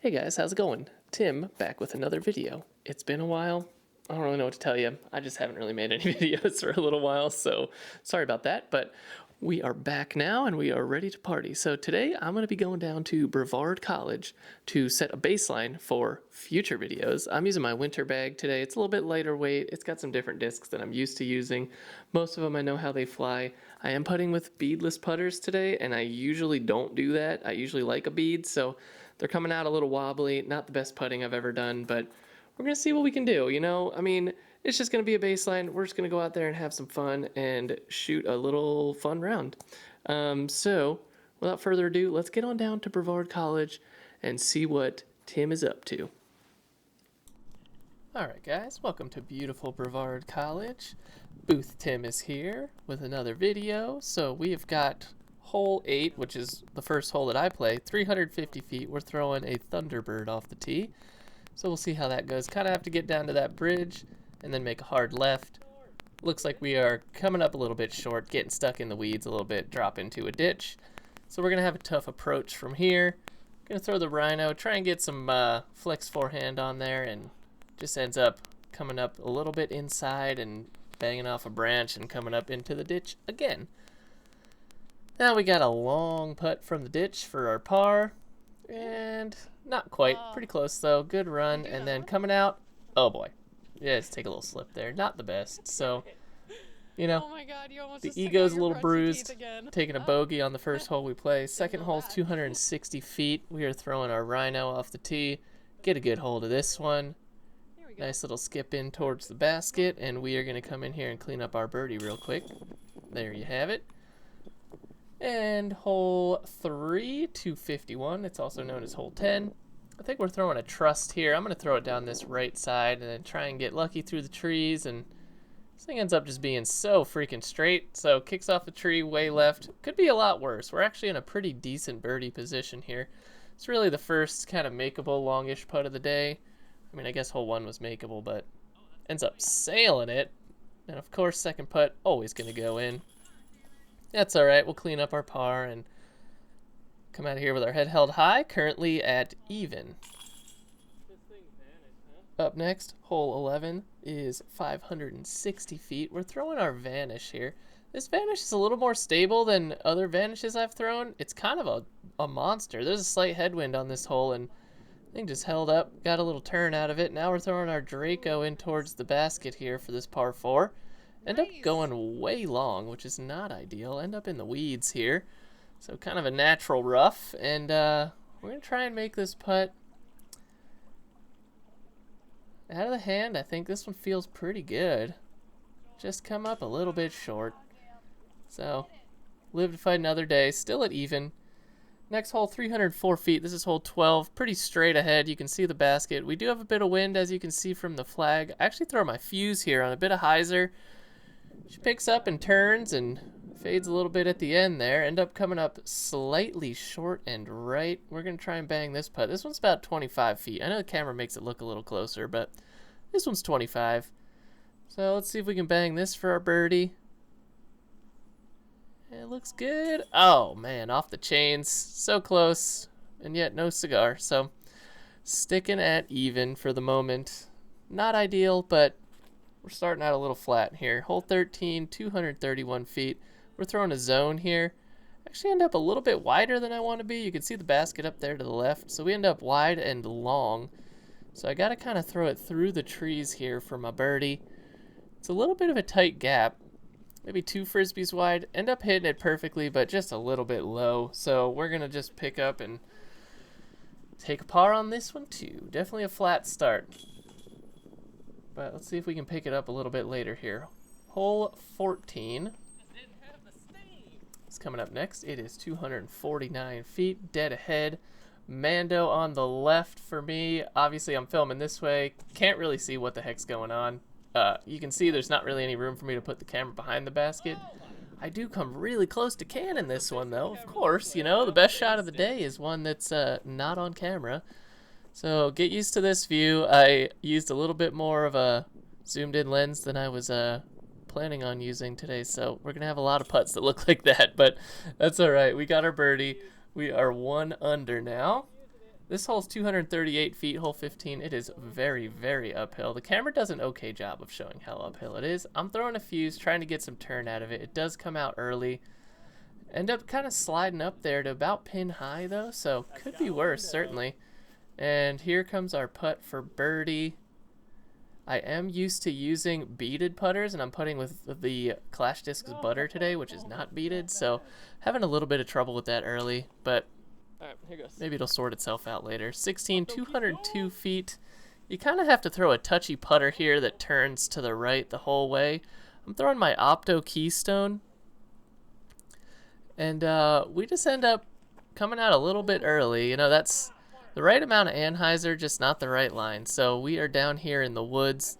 Hey guys, how's it going? Tim back with another video. It's been a while. I don't really know what to tell you. I just haven't really made any videos for a little while, so sorry about that, but we are back now and we are ready to party. So today I'm going to be going down to Brevard College to set a baseline for future videos. I'm using my winter bag today. It's a little bit lighter weight. It's got some different discs that I'm used to using. Most of them I know how they fly. I am putting with beadless putters today, and I usually don't do that. I usually like a bead, so they're coming out a little wobbly. Not the best putting I've ever done, but we're going to see what we can do, you know? I mean, it's just going to be a baseline. We're just going to go out there and have some fun and shoot a little fun round. So, without further ado, let's get on down to Brevard College and see what Tim is up to. Alright guys, welcome to beautiful Brevard College. Booth Tim is here with another video. So we have got hole 8, which is the first hole that I play, 350 feet. We're throwing a Thunderbird off the tee. So we'll see how that goes. Kind of have to get down to that bridge and then make a hard left. Looks like we are coming up a little bit short, getting stuck in the weeds a little bit, drop into a ditch. So we're going to have a tough approach from here. Going to throw the Rhino, try and get some flex forehand on there, and just ends up coming up a little bit inside and banging off a branch and coming up into the ditch again. Now we got a long putt from the ditch for our par, and not quite, pretty close though, good run, and then coming out, oh boy, yeah, let's take a little slip there, not the best, so, you know, oh my God, you almost the just took ego's out a your little front bruised, teeth again. taking a bogey on the first hole we play. Second hole's 260 feet, we are throwing our Rhino off the tee, get a good hold of this one. Nice little skip in towards the basket, and we are going to come in here and clean up our birdie real quick. There you have it. And hole 3, 251. It's also known as hole 10. I think we're throwing a trust here. I'm going to throw it down this right side and then try and get lucky through the trees. And this thing ends up just being so freaking straight. So kicks off the tree way left. Could be a lot worse. We're actually in a pretty decent birdie position here. It's really the first kind of makeable longish putt of the day. I mean, I guess hole 1 was makeable, but ends up sailing it. And of course, second putt, always going to go in. That's all right. We'll clean up our par and come out of here with our head held high, currently at even. Up next, hole 11 is 560 feet. We're throwing our Vanish here. This Vanish is a little more stable than other Vanishes I've thrown. It's kind of a monster. There's a slight headwind on this hole, and thing just held up, got a little turn out of it. Now we're throwing our Draco in towards the basket here for this par 4. End up going way long, which is not ideal. End up in the weeds here. So kind of a natural rough. And we're going to try and make this putt out of the hand. I think this one feels pretty good. Just come up a little bit short. So live to fight another day. Still at even. Next hole, 304 feet. This is hole 12. Pretty straight ahead. You can see the basket. We do have a bit of wind, as you can see from the flag. I actually throw my fuse here on a bit of hyzer. She picks up and turns and fades a little bit at the end there. End up coming up slightly short and right. We're going to try and bang this putt. This one's about 25 feet. I know the camera makes it look a little closer, but this one's 25. So let's see if we can bang this for our birdie. It looks good. Oh, man, off the chains. So close, and yet no cigar. So sticking at even for the moment. Not ideal, but we're starting out a little flat here. Hole 13, 231 feet. We're throwing a zone here. Actually end up a little bit wider than I want to be. You can see the basket up there to the left. So we end up wide and long. So I got to kind of throw it through the trees here for my birdie. It's a little bit of a tight gap. Maybe 2 frisbees wide. End up hitting it perfectly, but just a little bit low. So we're going to just pick up and take a par on this one too. Definitely a flat start. But let's see if we can pick it up a little bit later here. Hole 14 is coming up next. It is 249 feet, dead ahead. Mando on the left for me. Obviously, I'm filming this way. Can't really see what the heck's going on. You can see there's not really any room for me to put the camera behind the basket. I do come really close to cannon this one, though. Of course, you know, the best shot of the day is one that's not on camera. So get used to this view. I used a little bit more of a zoomed-in lens than I was planning on using today, so we're going to have a lot of putts that look like that, but that's all right. We got our birdie. We are 1 under now. This hole's 238 feet, hole 15. It is very, very uphill. The camera does an okay job of showing how uphill it is. I'm throwing a fuse, trying to get some turn out of it. It does come out early. End up kind of sliding up there to about pin high, though, so could be worse, certainly. And here comes our putt for birdie. I am used to using beaded putters, and I'm putting with the Clash Discs butter today, which is not beaded, so having a little bit of trouble with that early, but Alright, here goes. maybe it'll sort itself out later. 16, 202 feet. You kind of have to throw a touchy putter here that turns to the right the whole way. I'm throwing my Opto Keystone, and we just end up coming out a little bit early. You know, that's the right amount of Anheuser, just not the right line. So we are down here in the woods.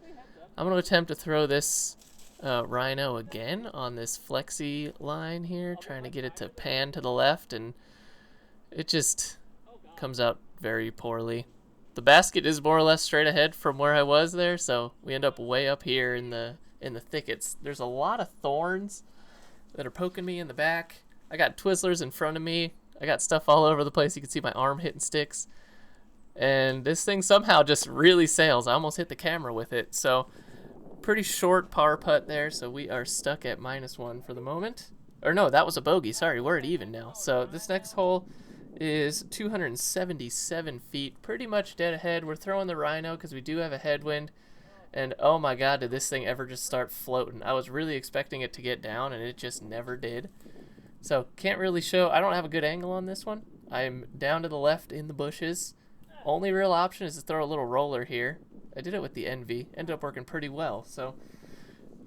I'm going to attempt to throw this Rhino again on this flexi line here, trying to get it to pan to the left, and it just comes out very poorly. The basket is more or less straight ahead from where I was there, so we end up way up here in the thickets. There's a lot of thorns that are poking me in the back. I got Twizzlers in front of me. I got stuff all over the place. You can see my arm hitting sticks. And this thing somehow just really sails. I almost hit the camera with it. So pretty short par putt there. So we are stuck at -1 for the moment. Or no, that was a bogey. Sorry, we're at even now. So this next hole is 277 feet. Pretty much dead ahead. We're throwing the Rhino because we do have a headwind. And oh my god, did this thing ever just start floating. I was really expecting it to get down, and it just never did. So can't really show. I don't have a good angle on this one. I'm down to the left in the bushes. Only real option is to throw a little roller here. I did it with the Envy. Ended up working pretty well. So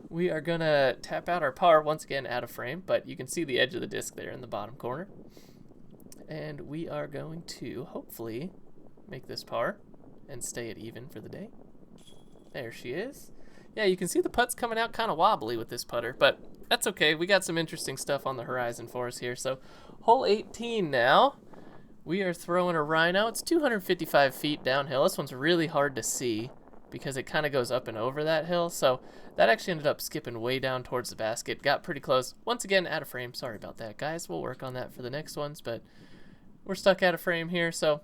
we are going to tap out our par once again out of frame, but you can see the edge of the disc there in the bottom corner. And we are going to hopefully make this par and stay at even for the day. There she is. Yeah, you can see the putt's coming out kind of wobbly with this putter, but that's okay. We got some interesting stuff on the horizon for us here. So hole 18 now. We are throwing a Rhino. It's 255 feet downhill. This one's really hard to see because it kind of goes up and over that hill. So that actually ended up skipping way down towards the basket. Got pretty close. Once again, out of frame. Sorry about that, guys. We'll work on that for the next ones, but we're stuck out of frame here. So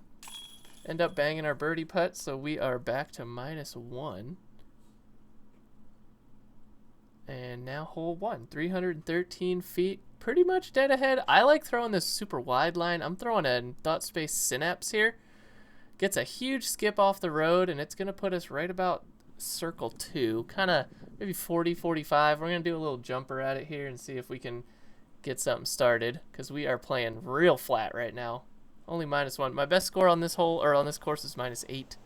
end up banging our birdie putt. So we are back to -1. And now hole 1, 313 feet. Pretty much dead ahead. I like throwing this super wide line. I'm throwing a Thought Space Synapse here. Gets a huge skip off the road, and it's going to put us right about circle 2. Kind of maybe 40, 45. We're going to do a little jumper at it here and see if we can get something started, because we are playing real flat right now. Only -1. My best score on this hole, or on this course, is -8.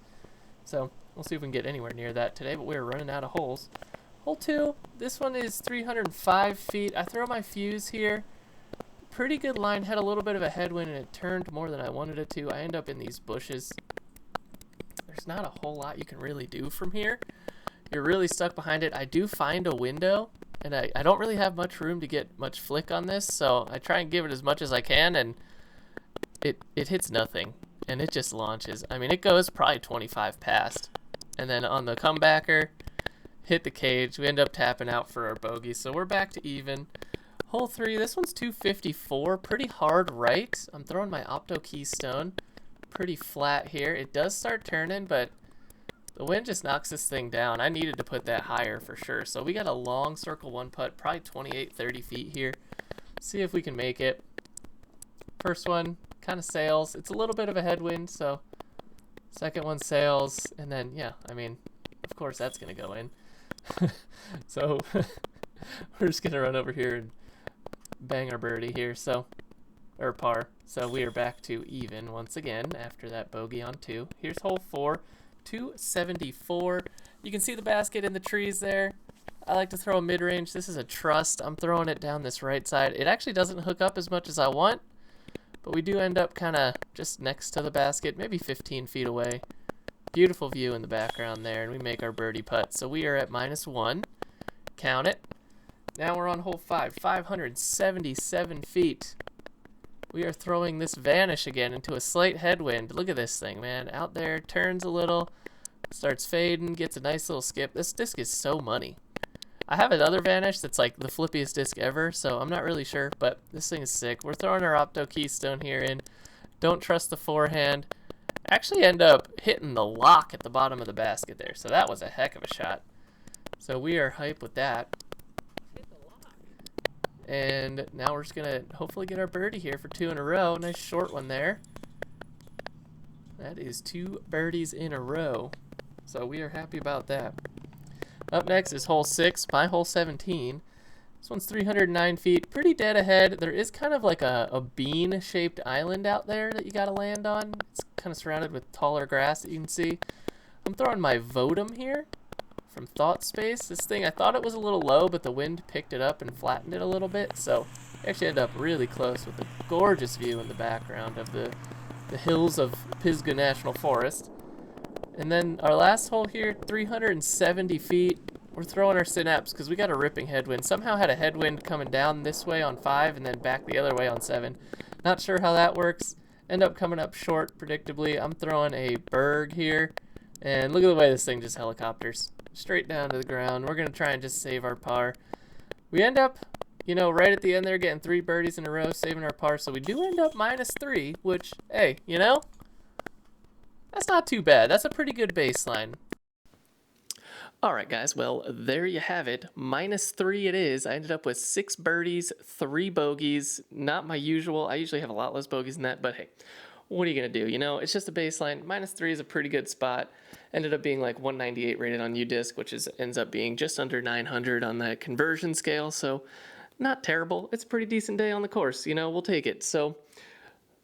So we'll see if we can get anywhere near that today, but we're running out of holes. Hole 2, this one is 305 feet. I throw my fuse here. Pretty good line, had a little bit of a headwind, and it turned more than I wanted it to. I end up in these bushes. There's not a whole lot you can really do from here. You're really stuck behind it. I do find a window, and I don't really have much room to get much flick on this, so I try and give it as much as I can, and it hits nothing, and it just launches. I mean, it goes probably 25 past, and then on the comebacker, hit the cage. We end up tapping out for our bogey, so we're back to even. Hole 3, this one's 254, pretty hard right. I'm throwing my Opto Keystone, pretty flat here. It does start turning, but the wind just knocks this thing down. I needed to put that higher for sure, so we got a long circle 1 putt, probably 28, 30 feet here. See if we can make it. First one kind of sails. It's a little bit of a headwind, so second one sails, and then, yeah, I mean, of course that's going to go in. So we're just gonna run over here and bang our birdie here, or par. So we are back to even once again after that bogey on 2. Here's hole 4, 274. You can see the basket in the trees there. I like to throw a mid-range. This is a trust. I'm throwing it down this right side. It actually doesn't hook up as much as I want, but we do end up kind of just next to the basket, maybe 15 feet away. Beautiful view in the background there, and we make our birdie putt. So we are at -1. Count it. Now we're on hole 5, 577 feet. We are throwing this Vanish again into a slight headwind. Look at this thing, man. Out there, turns a little, starts fading, gets a nice little skip. This disc is so money. I have another Vanish that's like the flippiest disc ever, so I'm not really sure, but this thing is sick. We're throwing our Opto Keystone here in. Don't trust the forehand. Actually end up hitting the lock at the bottom of the basket there. So that was a heck of a shot. So we are hyped with that. And now we're just going to hopefully get our birdie here for 2 in a row. Nice short one there. That is 2 birdies in a row. So we are happy about that. Up next is hole 6, my hole 17. This one's 309 feet, pretty dead ahead. There is kind of like a bean-shaped island out there that you got to land on. It's kind of surrounded with taller grass that you can see. I'm throwing my Votum here from Thought Space. This thing, I thought it was a little low, but the wind picked it up and flattened it a little bit. So I actually ended up really close with a gorgeous view in the background of the hills of Pisgah National Forest. And then our last hole here, 370 feet. We're throwing our Synapse because we got a ripping headwind. Somehow had a headwind coming down this way on 5 and then back the other way on 7. Not sure how that works. End up coming up short, predictably. I'm throwing a Berg here. And look at the way this thing just helicopters. Straight down to the ground. We're going to try and just save our par. We end up, you know, right at the end there getting 3 birdies in a row, saving our par. So we do end up -3, which, hey, you know, that's not too bad. That's a pretty good baseline. Alright guys, well there you have it. -3 it is. I ended up with 6 birdies, 3 bogeys. Not my usual. I usually have a lot less bogeys than that, but hey, what are you going to do? You know, it's just a baseline. -3 is a pretty good spot. Ended up being like 198 rated on UDisc, which ends up being just under 900 on that conversion scale, so not terrible. It's a pretty decent day on the course, you know, we'll take it. So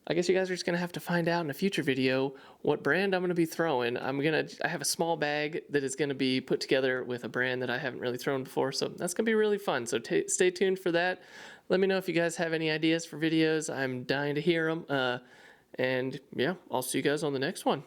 I guess you guys are just going to have to find out in a future video what brand I'm going to be throwing. I have a small bag that is going to be put together with a brand that I haven't really thrown before, so that's going to be really fun. So stay tuned for that. Let me know if you guys have any ideas for videos. I'm dying to hear them. And yeah, I'll see you guys on the next one.